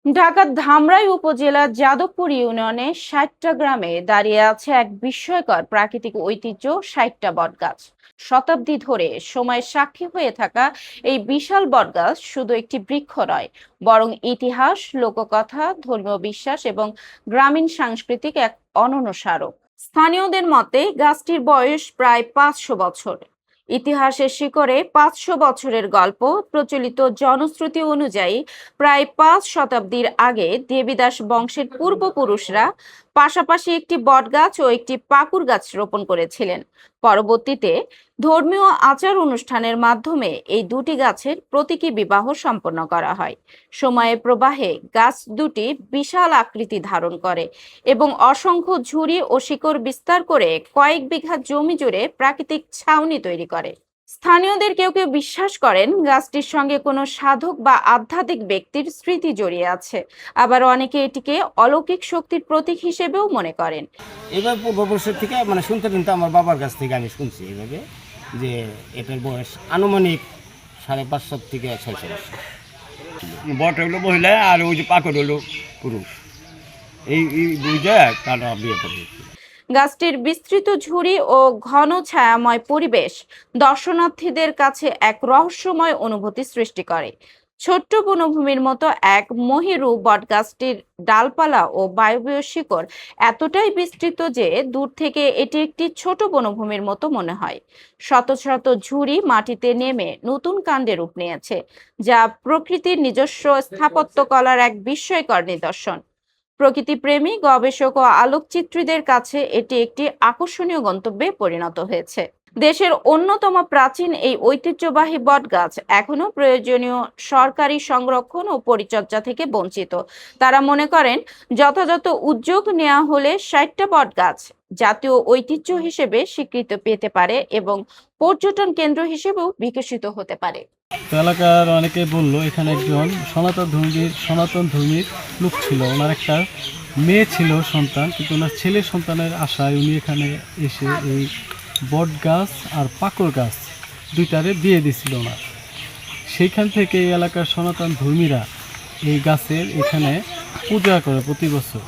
ঢাকার ধামরাই উপজেলার যাদবপুর ইউনিয়নে ৬০টা গ্রামে দাঁড়িয়ে আছে এক বিস্ময়কর প্রাকৃতিক ঐতিহ্য ৬০টা বটগাছ। শতাব্দী ধরে সময়ের সাক্ষী হয়ে থাকা এই বিশাল বটগাছ শুধু একটি বৃক্ষ নয়, বরং ইতিহাস, লোককথা, ধর্মীয় বিশ্বাস এবং গ্রামীণ সাংস্কৃতিক এক অনন্য স্মারক। স্থানীয়দের মতে গাছটির বয়স প্রায় ৫০০ বছর। ইতিহাসের শিকড়ে ৫০০ বছরের গল্প। প্রচলিত জনশ্রুতি অনুযায়ী প্রায় ৫ শতাব্দীর আগে দেবীদাস বংশের পূর্বপুরুষরা পাশাপাশি একটি বটগাছ ও একটি পাকুড় গাছ রোপণ করেছিলেন। পরবর্তীতে ধর্মীয় আচার অনুষ্ঠানের মাধ্যমে এই দুটি গাছের প্রতীকী বিবাহ সম্পন্ন করা হয়। সময়ের প্রবাহে গাছ দুটি বিশাল আকৃতি ধারণ করে এবং অসংখ্য ঝুড়ি ও শিকড় বিস্তার করে কয়েক বিঘা জমি জুড়ে প্রাকৃতিক ছাউনি তৈরি করে। স্থানীয়দের কেউ কেউ বিশ্বাস করেন গাছটির সঙ্গে কোনো সাধক বা আধ্যাত্মিক ব্যক্তির স্মৃতি জড়িয়ে আছে, আবার অনেকে এটিকে অলৌকিক শক্তির প্রতীক হিসেবেও মনে করেন। এবার পূর্বপুরুষের থেকে শুনতে কিন্তু আমার বাবার কাছ থেকে আমি শুনছি এইভাবে যে এটার বয়স আনুমানিক ৫৫০ থেকে ৬০০ বছর। বট হলো মহিলা আর ওই যে পাকড় হলো পুরুষ, এই বুঝে তারা বিয়ে করে। গাছটির বিস্তৃত ঝুড়ি ও ঘন ছায়াময় পরিবেশ দর্শনার্থীদের কাছে এক রহস্যময় অনুভূতি সৃষ্টি করে। ছোট্ট বনভূমির মতো এক মহিরু বটগাছটির ডালপালা ও বায়বীয় শিকড় এতটাই বিস্তৃত যে দূর থেকে এটি একটি ছোট বনভূমির মতো মনে হয়। শত শত ঝুড়ি মাটিতে নেমে নতুন কাণ্ডে রূপ নিয়েছে, যা প্রকৃতির নিজস্ব স্থাপত্যকলার এক বিস্ময়কর নিদর্শন। প্রকৃতিপ্রেমী গবেষক ও আলোকচিত্রীদের কাছে এটি একটি আকর্ষণীয় গন্তব্যে পরিণত হয়েছে। দেশের অন্যতম প্রাচীন এই ঐতিহ্যবাহী বটগাছ এখনো প্রয়োজনীয় সরকারি সংরক্ষণ ও পরিচর্যা থেকে বঞ্চিত। তারা মনে করেন যথাযথ উদ্যোগ নেওয়া হলে ৬০টা বটগাছ জাতীয় ঐতিহ্য হিসেবে স্বীকৃতি পেতে পারে এবং পর্যটন কেন্দ্র হিসেবেও বিকশিত হতে পারে। এলাকার অনেকে বললো এখানে একজন সনাতন ধর্মীর লোক ছিল, ওনার একটা মেয়ে ছিল সন্তান, কিন্তু ওনার ছেলে সন্তানের আশায় উনি এখানে এসে এই বট গাছ আর পাকড় গাছ দুইটারে বিয়ে দিয়েছিল ওনার। সেইখান থেকে এই এলাকার সনাতন ধর্মীরা এই গাছের এখানে পূজা করে প্রতি বছর।